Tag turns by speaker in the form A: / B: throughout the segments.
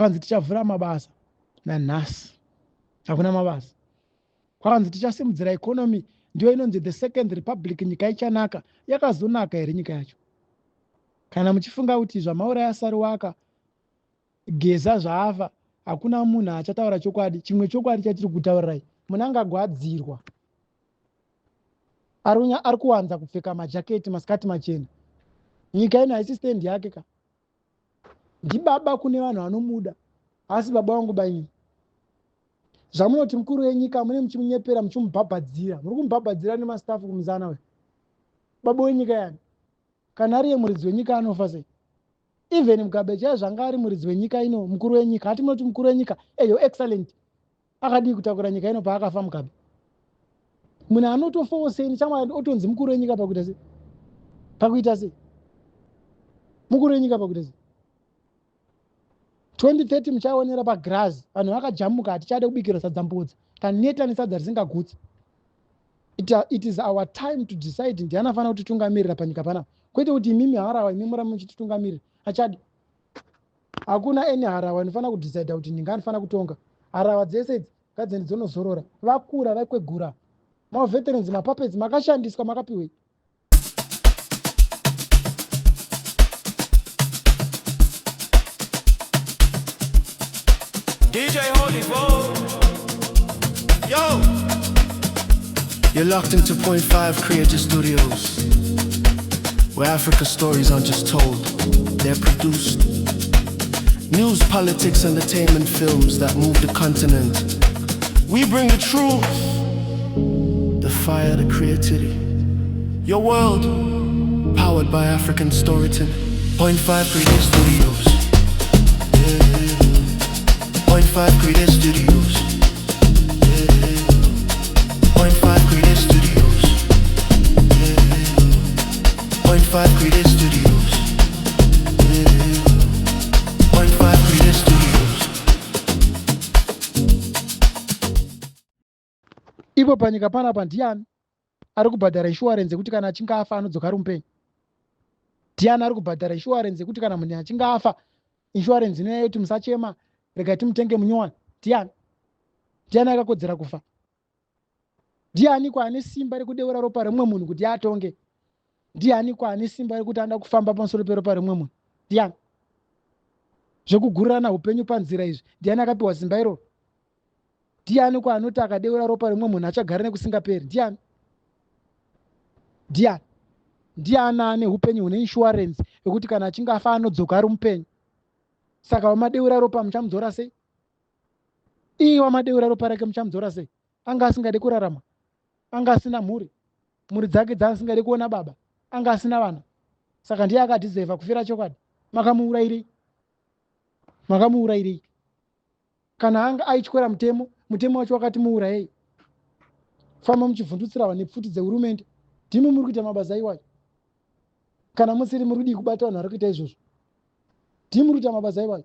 A: kwakanzi tichavhura mabasa nanhasi hakuna mabasa. Kwakanzi tichasimudzira economy, ndiyo inonzi the second republic, nyika ichanaka. Yakazonaka here nyika yacho? Kana muchifunga kuti zvamauraya Saruwaka, Geza zvaafa, hakuna munhu achataura chokwadi, chimwe chokwadi chatiri kutaurirai, munangagwadzirwa. Ari kuwanza kupfeka majaketi, masikati machena. Nyika ino haisi stand yake ka. Ndibaba kune vanhu vanomuda, asi baba wangu baini. Zvamunoti mukuru wenyika mune muchimunyepera muchimubhabhadzira. Muri kumubhabhadzira nemastafu kumuzana we. Baba wenyika yani. Kana ari muridzi wenyika anofa sei? Even Mugabe chaiye zvanga ari muridzi wenyika ino, mukuru wenyika. Hati munoti mukuru wenyika, your excellent. Akadii kutakura nyika ino paakafa Mugabe. Munhu anotofawo sei chamwari otonzi mukuru wenyika pakuita sei? Pakuita sei? Mukuru wenyika pakuita sei? 2030 muchaonera pagrass, vanhu vakajamuka hatichade kubikira sadza mbudzi. Taneta nesadza risingagutsi. It is our time to decide ndiani anofana kutitungamirira panyika panapa. Kwete kuti imimi harawa imi muramba muchititungamirira. Achadi. Hakuna eni harawa inofana kudecide kuti ndinga anofana kutonga. Harawa dzese idzi ngadzende dzonozorora. Vakura vakwegura. Veterans mapapedzi makashandiswa makapiwe.
B: DJ Holy Vogue. Yo.
C: You're locked into Point 5 Creative Studios, where Africa's stories aren't just told, they're produced. News, politics, entertainment, films that move the continent. We bring the truth, the fire, the creativity. Your world, powered by African storytelling. Point 5 Creative Studios. Yeah. Point 5 Creative Studios. Yeah. Point 5 Creative Studios. Yeah. Point 5 Creative Studios. Yeah. Point 5 Creative Studios.
A: Ipo panyika panapa ndiani ari kubhadhara insurance kuti kana achinge afa anodzoka ari mupenyu? Ndiani ari kubhadhara insurance kuti kana munhu achinge afa insurance inoya kuti musachema regai timutenge munyowani? Ndiani akakodzera kufa? Ndiani kwaane simba rekudeura ropa remumwe munhu kuti atonge? Ndiani kwaane simba rekuti anda kufamba pamusoro peropa remumwe munhu? Ndiani? Zvekugurirana upenyu panzira izvi, ndiani akapiwa simba iroro? Ndiani kwaanoti akadeura ropa remumwe munhu achagara nekusingaperi? Ndiani? Ndiani ane upenyu hune insurance yekuti kana achinge afa anodzoka ari mupenyu? Saka wamadeura ropa muchamudzora sei? Wamadeura ropa rake muchamudzora sei? Anga asingade kurarama, anga asina mhuri dzake dzaasingade kuona baba, anga asina vana. Saka ndiye akadhizevha kufira chokwadi. Makamuurayirei. Kana anga aityora mutemo wacho wakati muurayei. Famba muchivhundutsira nepfuti dzehurumende. Ndimi muri kuita mabasa iwayo. Kana musiri muri kudii kubata vanhu vari kuita izvozvo. Ndimi muri kuita mabasa iwayo.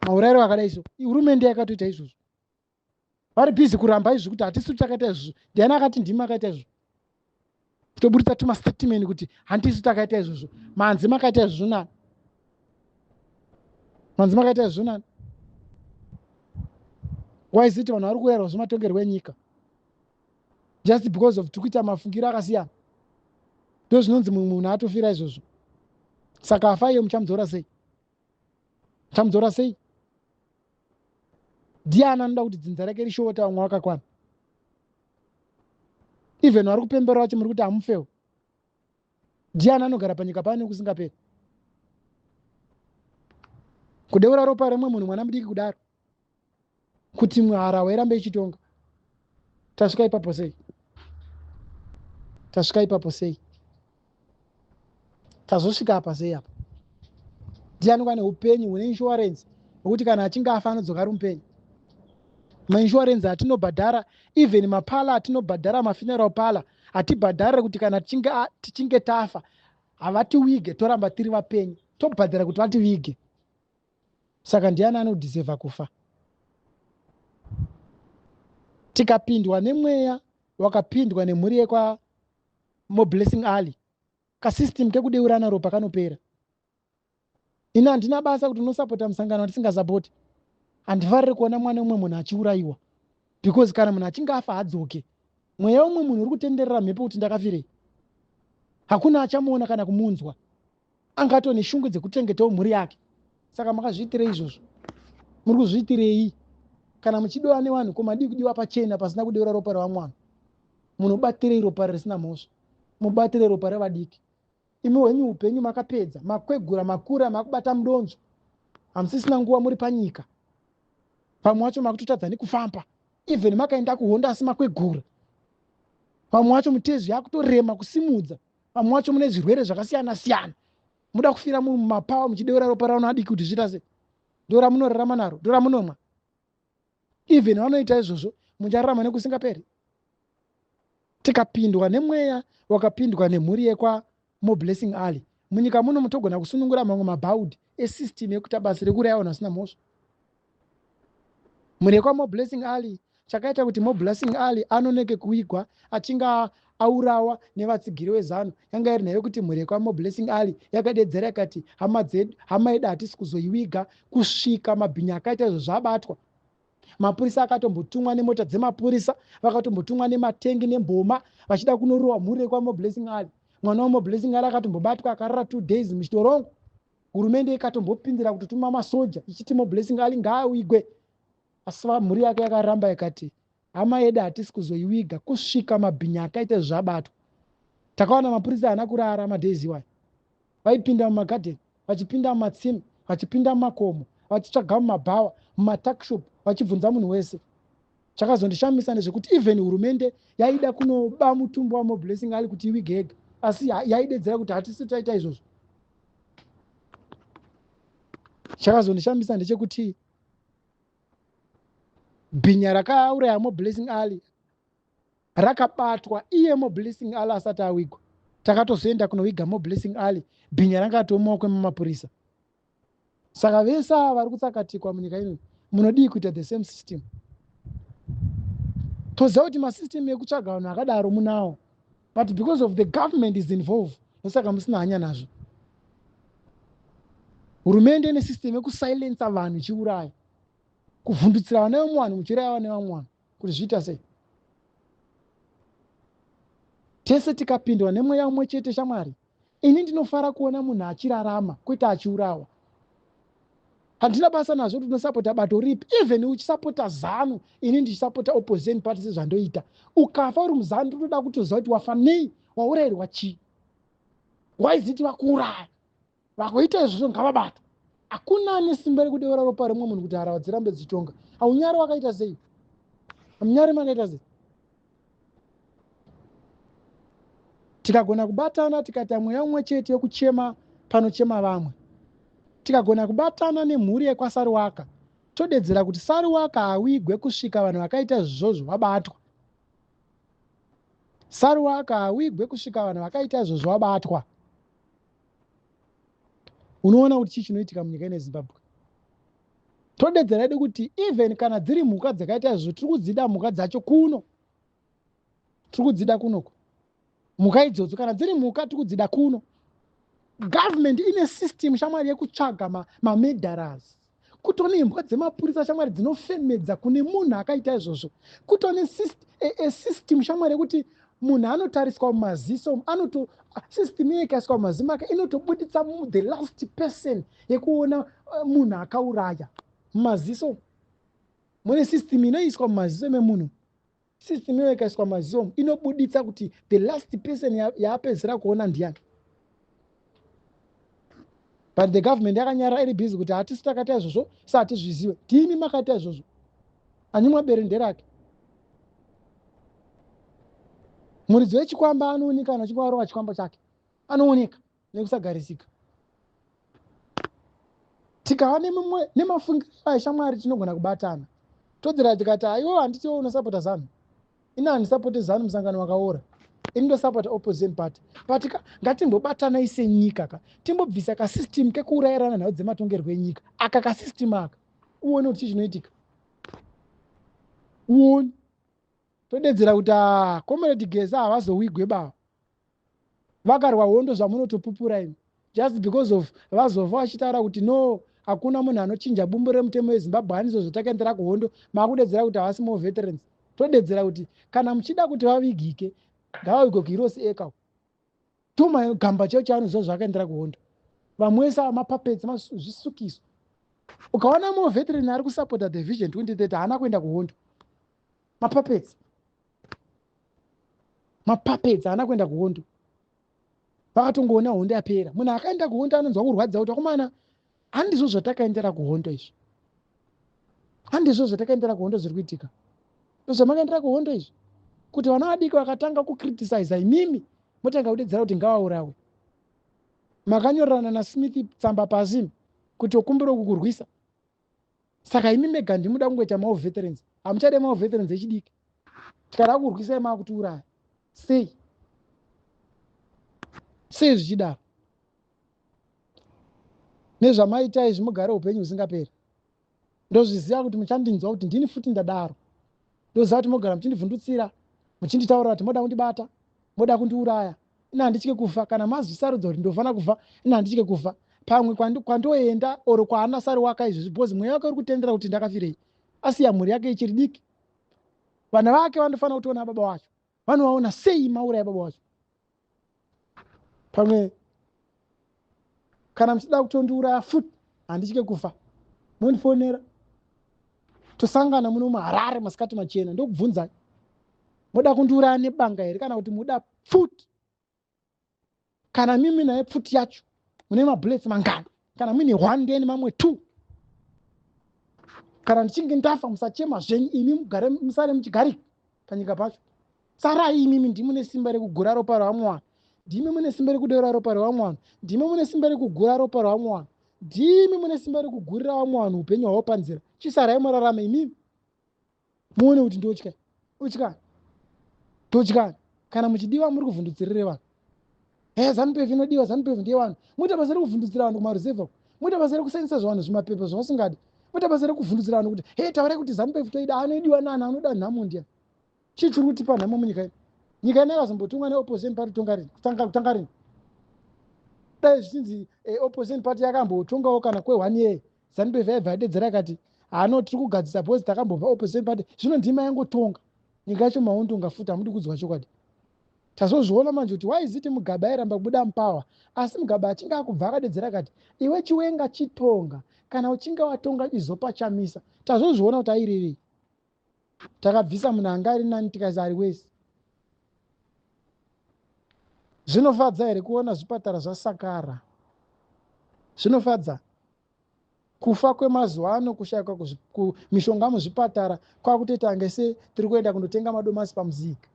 A: Maurayiro akadai so, hurumende yakatoita izvozvo. Vari bhizi kuramba izvi kuti hatisi takaita izvozvo. Ndiani akati ndimi akaita izvozvo? Toburitsa tuma statement kuti handisi takaita izvozvo. Manzi makaita izvozvo nani? Manzi makaita izvozvo nani? Waiziti vanhu vari kurayirwa zvematongerwo enyika just because of tikuita mafungiro akasiyana. Ndo zvinonzi mumwe munhu atofira izvozvo. Saka afa iyo muchamudzora sei? Muchamudzora sei? Ndiani anoda kuti dzinza rake rishota vamwe vakakwana? Even vari kupembera vacho muri kuti hamufewo. Ndiani anogara panyika pano kusingaperi? Kudeura ropa remumwe munhu mwana mudiki kudaro kuti harawa irambe ichitonga. Tasvika ipapo sei? Tazosvika apa sei apa? Ndiani kwane upenyu hune insurance wekuti kana achinge afa anodzoka ari mupenyu? Mainsurance atinobhadhara, even mapala atinobhadhara, mafuneral pala atibhadhare kuti kana tichinge tafa havatiwige toramba tiri vapenyu, tobhadhara kuti vatiwige. Saka ndiani anodhisevha kufa? Tikapindwa nemweya wakapindwa nemhuri yekwa Mo Blessing Ali, kasystem kekudeurana ropa kanopera. ina handina basa kuti unosapota musangano watisingasapoti. Handifariri kuona mwana umwe munhu achiurayiwa, because kana munhu achinge afa adzoke, mweya umwe munhu uri kutenderera mhepo kuti ndakafirei, hakuna achamuona kana kumunzwa, angatone shungu dzekuchengetawo mhuri yake. Saka makazviitirei izvozvo? Muri kuzviitirei? Kana muchidiwa nevanhu ko madii kudiwa pachena pasina kudeura ropa ravamwana. Munobatirei ropa risina mhosva? Mubatire ropa revadiki. Imi wenyu upenyu makapedza, makwegura, makura, makubata mudonzo, hamusisina nguva muri panyika. Pamwe wacho makutotadza nekufamba, even makaenda kuhondo asi makwegura. Pamwe wacho mitezo yakutorema kusimudza, pamwe wacho mune zvirwere zvakasiyana siyana. Muda kufira mumapawa muchideura ropa ravana vadiki kuti zviita sei? Ndora munorarama naro, ndora munomwa. Even vanoita izvozvo muchararama nekusingaperi. Tikapindwa nemweya wakapindwa nemhuri yekwa Moblessing Ali, munyika muno mutogona kusunungura mamwe mabhaudhi esystem yekuti basa rekuraya vanhu vasina mhosva. Mhuri yekwa Moblessing Ali, chakaita kuti Moblessing Ali anoneke kuigwa achinga aurawa nevatsigiri vezano, yanga iri nayo kuti mhuri yekwa Moblessing Ali yakadedzera ikati hama yedu hatisi kuzoiviga kusvika mabhinya akaita izvo zvabatwa. Mapurisa akatombotumwa nemota dzemapurisa, vakatombotumwa nematengi nemboma vachida kunorowa mhuri yekwa Moblessing Ali. Mwana wa Moblessing Ali akatombobatwa akarara 2 days muchitorongo. Hurumende ikatombopindira kutotuma masoja ichiti Moblessing Ali ngaawigwe. Asi mhuri yake yakaramba ikati hama yedu hatisi kuzoiviga kusvika mabhinya akaita zvabatwa. Takaona mapurisa haana kurara madhezi iwayo. Vaipinda mumagadheni, vachipinda mumatsime, vachipinda mumakomo, vachitsvaga mumabhawa, mumatakshop, vachibvunza munhu wese. Chakazondishamisa ndezvekuti even hurumende yaida kunoba mutumbo wa Moblessing Ali kuti iwige yega, asi yaidedzera kuti hatisi taita izvozvo. Chakazondishamisa ndechekuti bhinya rakauraya Moblessing Ali rakabatwa iye Moblessing Ali asati awigwa. Takatozoenda kunowiga Moblessing Ali, bhinya rangatomumaoko emapurisa. Saka vese vari kutsakatikwa munyika ino munodii kuita the same system. Toziva kuti masystem ekutsvaga vanhu akadaro munawo, but because of the government is involved, saka musina hanya nazvo. Hurumende ine system yekusilensa vanhu ichiuraya, kuvhundutsira vana vemwe vanhu muchiraya vana vamwe vanhu kuti zviita sei. Tese tikapindwa nemweya umwe chete shamwari. Ini ndinofara kuona munhu achirarama kwete achiurawa. Handina basa nazvo kuti unosapota bato ripi, even uchisapota ZANU, ini ndichisapota opposition party sezvandoita. Ukafa uri muZANU totoda kutoziva kuti wafa nei, waurayirwa chii. Waiziti vakuuraya, vakuita izvozvo ngavabatwa. Hakuna ane simba rekudeura ropa remwe munhu kuti harahwa dzirambe dzichitonga. Haunyari wakaita sei? Hamunyari makaita sei? Tikagona kubatana tikaita mweya umwe chete yokuchema panochema vamwe, tikagona kubatana nemhuri yekwaSaruwaka, todedzera kuti Saruwaka awigwe kusvika vanhu vakaita izvozvo vabatwa. Saruwaka awigwe kusvika vanhu vakaita izvozvo vabatwa. Unoona kuti chii chinoitika munyika ine Zimbabwe. Todedzera hedu kuti even kana dziri mhuka dzakaita izvozvo, tiri kudzida mhuka dzacho kuno. Tiri kudzida kunoko. Mhuka idzodzo kana dziri mhuka tiri kudzida kuno. Government ine system shamwari yekutsvaga mamurderers. Kutone imbwa dzemapurisa shamwari dzinofemedza kune munhu akaita izvozvo. Kutone system shamwari yekuti munhu anotariswa mumaziso, system ikaiswa mumaziso make inotobuditsa the last person yekuona munhu akauraya mumaziso. Mune system inoiswa mumaziso memunhu. System ikaiswa mumaziso inobuditsa kuti the last person yaapedzera kuona ndiani. But the government yakanyara iri busy kuti hatisi takaita izvozvo, sa hatizvizive. Ndimi makaita izvozvo. Ani mwabere rake. Muridzi wechikwamba anooneka kana achinge arowa chikwamba chake. Anooneka nekusagarisika. Tikava nemafungiro eshamwari tinogona kubatana. Todzera tikati aiwo handitiwo unosapota ZANU. Ina handisapoti ZANU musangano wakaora. Ini ndosapota opposition party. But ngatimbobatana ise nyika timbobvisa kasystem kekuurayirana nhau dzematongerwo enyika. Aka kasystem aka uone kuti chinoitika. Uone. Todedzera kuti Comrade Geza havazowigwe bava. Vakarwa hondo zvamunotopupura imi. just because of vazova vachitaura kuti no hakuna munhu anochinja bumbu remutemo wezimbabwe handizo takaendera kuhondo makudedzera kuti havasi veterans. Todedzera kuti kana muchida kuti vavigike ngavavigwe kuhirosi eka tuma gamba cheo chaanoziva zvakaendera kuhondo. Vamwe vese mapapetsi zvisukiso. Ukaona veteran ari kusapota the vision 2030 haana kuenda kuhondo. Mapapetsi haana kuenda kuhondo. Vakatongoona hondo yapera. Munhu akaenda kuhondo anonzwa kurwadza kuti akomana handizvo zvatakaendera kuhondo izvi. Handizvo zvatakaendera kuhondo zviri kuitika. Zvamakaendera kuhondo izvi kuti vana vadiki vakatanga kukriticize imimi motanga kudedzera kuti ngavaurawe. Makanyorana naSmith tsamba pasi kuti okumbira kukurwisa. Saka imi mega ndimuda kungoita veterans. Hamuchade veterans echidiki. Tikada kurwisai makutiuraya. Sei zvichidaro? Nezvamaita izvi mugare upenyu husingaperi. Ndozviziva kuti muchandinzwa kuti ndini futi ndadaro. Ndoziva kuti mogara muchindivhundutsira, muchinditaurira kuti moda kundibata, moda kundiuraya. Ina handitye kufa kana mazvisarudza kuti ndofana kufa, ina handitye kufa. Pamwe kwandoenda oro kwaana sari waka izvi because mweya wake uri kutendera kuti ndakafirei. Asiya mhuri yake ichiri diki. Vana vake vanofana kutoona baba wacho. Vanovaona sei mauraya baba wacho. Pamwe kana muchida kutondiuraya futi handitye kufa. Mundifonera. Tosangana muno muHarare masikati machena ndokubvunzai. Moda kundiuraya nebanga here kana kuti muda futi? Kana mimi naye futi yacho mune mabullets mangani? Kana mune 1 ndeni mamwe 2? Kana ndichinge ndafa musachema zvenyu imi mugare musare muchigari panyika pacho. Sarai imimi ndimi mune simba rekugura ropa rwaMwari. Ndimi mune simba rekudeura ropa rwaMwari. Ndimi mune simba rekugura ropa rwaMwari. Ndimi mune simba rekugurira vamwe upenyu hwavo panzira. Chisarai murarame imimi. Muone kuti ndotya. Totyani. Kana muchidiwa muri kuvhundutsirire vanhu. ZANU-PF inodiwa, ZANU-PF ndiye vanhu. Muita basa rekuvhundutsira vanhu kumaruzevha. Muita basa rekusenzesa zvanhu zvimapepa zvavasingadi. Muita basa rekuvhundutsira vanhu kuti taurai kuti ZANU-PF toida anodiwa nani anoda nhamo ndiani. Chii chiri kutipa nhamo munyika ino? Nyika ino yakazombotumwa neopposition party kutanga rini? Dai zvichinzi opposition party yakambotongawo kana kwe1 year. ZANU-PF yaibva yadedzera akati tiri kugadzisa bhozi takambobva opposition party. Zvino ndima yangotonga. Nyika yacho maundu ungafuta hamudi kudzwa chokwadi. Tazozviona manje kuti waiziti Mugabe airamba kubuda mupawa, asi Mugabe achinge akubva akadedzera akati iwe Chiwenga chitonga, kana uchinge watonga izopa chamisa. Tazozviona kuti airiri. Takabvisa munhu anga ari nani tikazi ari wese. Zvinofadza here kuona zvipatara zvasakara? Zvinofadza? Kufa kwemazuva ano, kushayikwa mishonga muzvipatara kwakutoita ngese tiri kuenda kundotenga madomasi pamusika.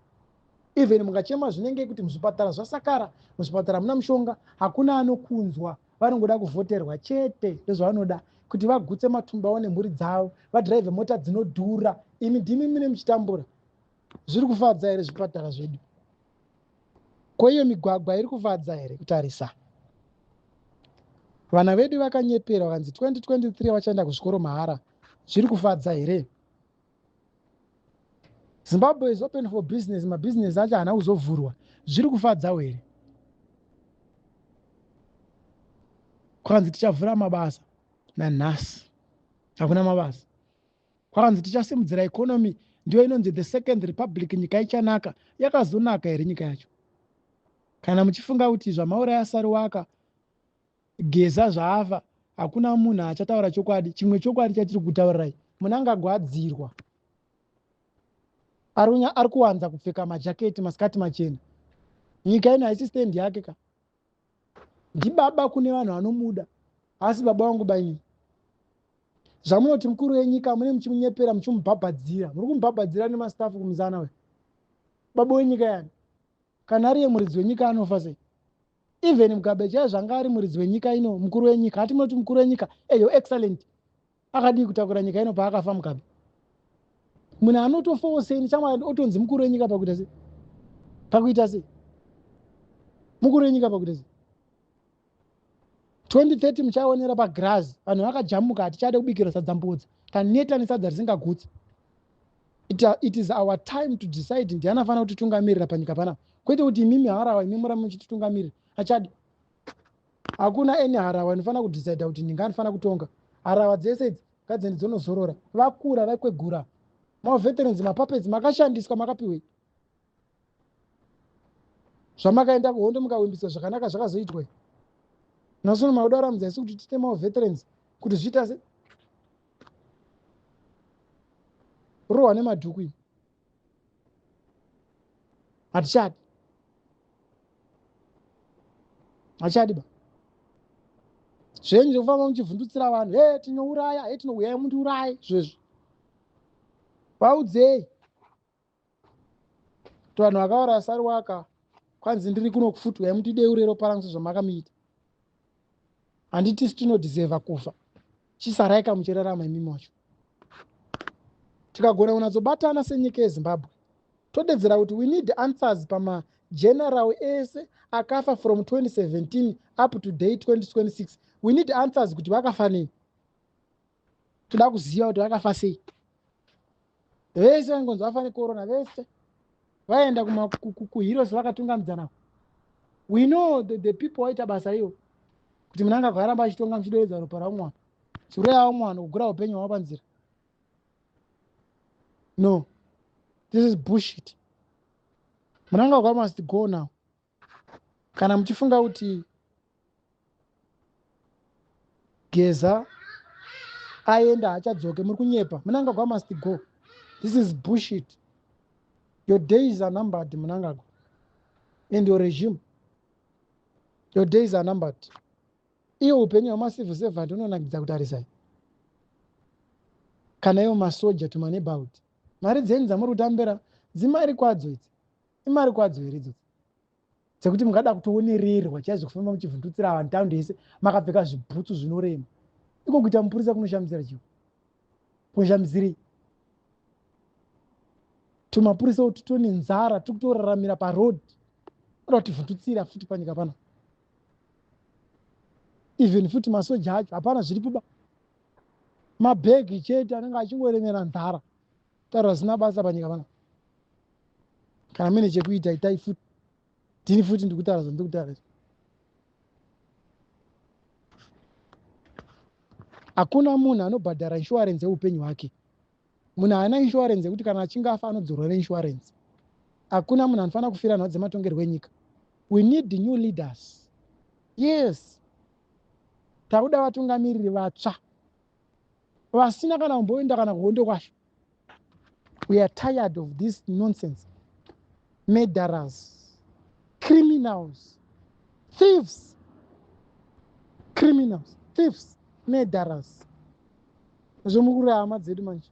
A: Even mukachema zvinenge kuti muzvipatara zvasakara, muzvipatara muna mishonga, hakuna anokunzwa. Vanongoda kuvhoterwa chete ndozvavanoda kuti vagutse matumbu avo nemhuri dzavo, vadhiraivhe mota dzinodhura. Imi ndimi mune muchitambura. Zviri kufadza here zvipatara zvedu? Ko iyo migwagwa iri kufadza here kutarisa? Vana vedu vakanyepera vakanzi 2023 vachaenda kuzvikoro mahara. Zviri kufadza here? Zimbabwe is open for business. Mabusiness acho haana kuzovhurwa. Zviri kufadza here? Kwakanzi tichavhura mabasa nanhasi hakuna mabasa. Kwakanzi tichasimudzira economy, ndiyo inonzi the second republic, nyika ichanaka. Yakazonaka here nyika yacho? Kana muchifunga kuti zvamauraya Saruwaka, Geza zvaafa, hakuna munhu achataura chokwadi, chimwe chokwadi chatiri kutaurirai, munangagwadzirwa. Ari kuwanza kupfeka majaketi masikati machena. Nyika ino haisi stand yake ka. Ndibaba kune vanhu vanomuda, asi baba vangu baini. Zvamunoti mukuru wenyika mune muchimunyepera muchimubhabhadzira. Muri kumubhabhadzira nemastafu kumuzana we. Baba wenyika yani. Kana ari muridzi wenyika anofa sei? Even Mugabe zvanga ari muridzi wenyika ino, mukuru wenyika, hatimoti mukuru wenyika, your excellent. Akadii kutakura nyika ino paakafa Mugabe. Munhu anotofawo sei chamwari otonzi mukuru wenyika pakuita sei? Pakuita sei? Mukuru wenyika pakuita sei? 2030 muchaonera pagrass, vanhu vakajamuka hatichade kubikira sadza mbudzi. Taneta nesadza risingagutsi. It is our time to decide ndiani anofana kutitungamirira panyika panapa. Kwete kuti imimi Hararawa, imimi muramba muchititungamirira. hakuna eni harahwa inofanira kudhisaidha kuti ndinga anofanira kutonga. Harahwa dzese idzi ngadzende dzonozorora, vakura vakwegura. Maveterans, mapapetsi makashandiswa, makapiwei? Zvamakaenda kuhondo mukawimbisa zvakanaka zvakazoitwa. Nasono maudara mudzasi kuti tite maveterans kuti zviita se rohwa nemadhuku iyi. Hatichadi. Hatichadi ba. Zvenyu zvekufamba muchivhundutsira vanhu, tinouraya, tinouyai mundiuraye zvezvo. Vaudzei. Kuti vanhu vakauraya Saruwaka kwanzi ndiri kuno kufuti uyai mutideure ropa rangu sezvamakamuita. Handitisu tinodhiseva kufa. Chisaraika muchirarama imi macho. Tikagona kunatsobatana senyika yeZimbabwe, todedzera kuti we need answers pamageneral ese akafa from 2017 up to day 2026. We need answers kuti vakafa nei. Toda kuziva kuti vakafa sei. Vese vangonzi vafa necorona, vese vaenda kuheroes vakatungamidzana. We know the people waita basa iyo kuti munanga kwaramba achitonga muchidoedza ropa raumwana. Chiro yavo mwana kugura upenyu hwavo panzira. No, this is bullshit. Mnangagwa must go now. Kana muchifunga kuti Geza aenda achadzoke muri kunyepa, Mnangagwa must go. This is bullshit. Your days are numbered, Mnangagwa. And your regime. Your days are numbered. Iyo upenyu hwamasivu servant unonakidza kutarisai. Kana iyo masoja to my neighborhood. Mari dzenyu dzamuri kutambira dzimari kwadzo idzi. Imari kwadzo here idzi. Dzekuti mungada kutoonererwa chaizvo kufamba muchivhundutsira vanhu taundi yese makapfeka zvibhutsu zvinorema. Iko kuita mupurisa kunoshamisira chiwo. Kunoshamisirei? Tumapurisa kuti tone nzara tukutoraramira paroad. Oda kutivhundutsira futi panyika pano. Even futi masoja acho hapana zviripo ba. Mabhegi chete anenge achingoremera nzara. Taura zina basa panyika pano. Kana mine chekuita itai futi. Ndini futi ndikutaura zvandikutaura. Hakuna munhu anobhadhara insurance yeupenyu hwake. Munhu haana insurance yekuti kana achinge afa anodzorora insurance. Hakuna munhu anofanira kufira nhau dzematongerwo enyika. We need new leaders. Yes. Takuda vatungamiriri vatsva. Vasina kana kumboenda kana kuhondo kwasho. We are tired of this nonsense. Murderers, criminals, thieves, criminals, thieves, murderers. Zvomukura hama dzedu manje.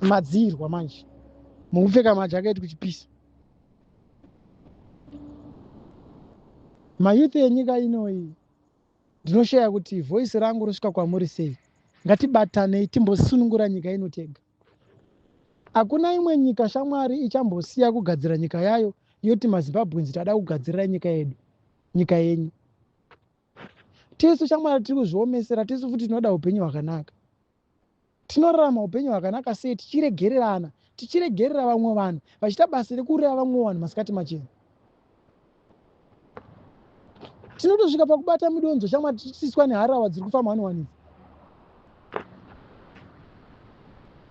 A: Madzirwa manje. Mukupfeka majaketi kuchipisa. Mayuthi enyika inoyi ndinoshaya kuti voice rangu rosvika kwamuri sei. Ngatibatanei timbosunungura nyika ino tega. Hakuna imwe nyika shamwari ichambosiya kugadzira nyika yayo yoti maZimbabweans tada kugadzirira nyika yedu, nyika yenyu. Tisu shamwari tiri kuzviomesera, tisu futi tinoda upenyu hwakanaka. Tinorarama upenyu hwakanaka sei tichiregererana, tichiregerera vamwe vanhu vachiita basa rekurera vamwe vanhu masikati machena. Tinotosvika pakubata midonzo shamwari tichisiswa neharahwa dziri kufamba wani.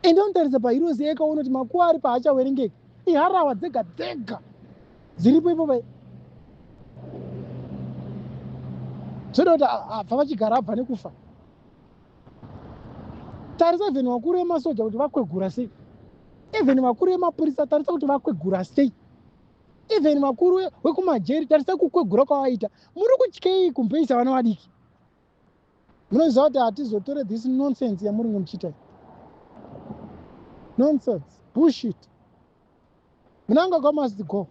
A: Enda unotarisa paHeroes eka unoti makuwa ari paachawerengeka. Iharahwa dzega dzega dziripo ipo. Zvoda kuti abva vachigara abva nekufa. Tarisa even vakuru vemasoja kuti vakwegura sei. Even vakuru vemapurisa tarisa kuti vakwegura sei. Even vakuru vekumajeri tarisa kukwegura kwavaita. Muri kutyei kumbeisa vana vadiki. Munoziva kuti hatizotore this nonsense yamuri muchiita. Nonsense, bullshit. Mnangagwa must go.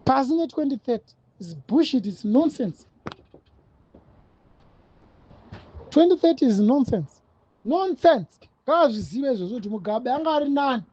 A: Passing 2030 is bullshit, it's nonsense. 2030 is nonsense. Nonsense. Ngazvizive izvozvo kuti Mugabe anga ari nani.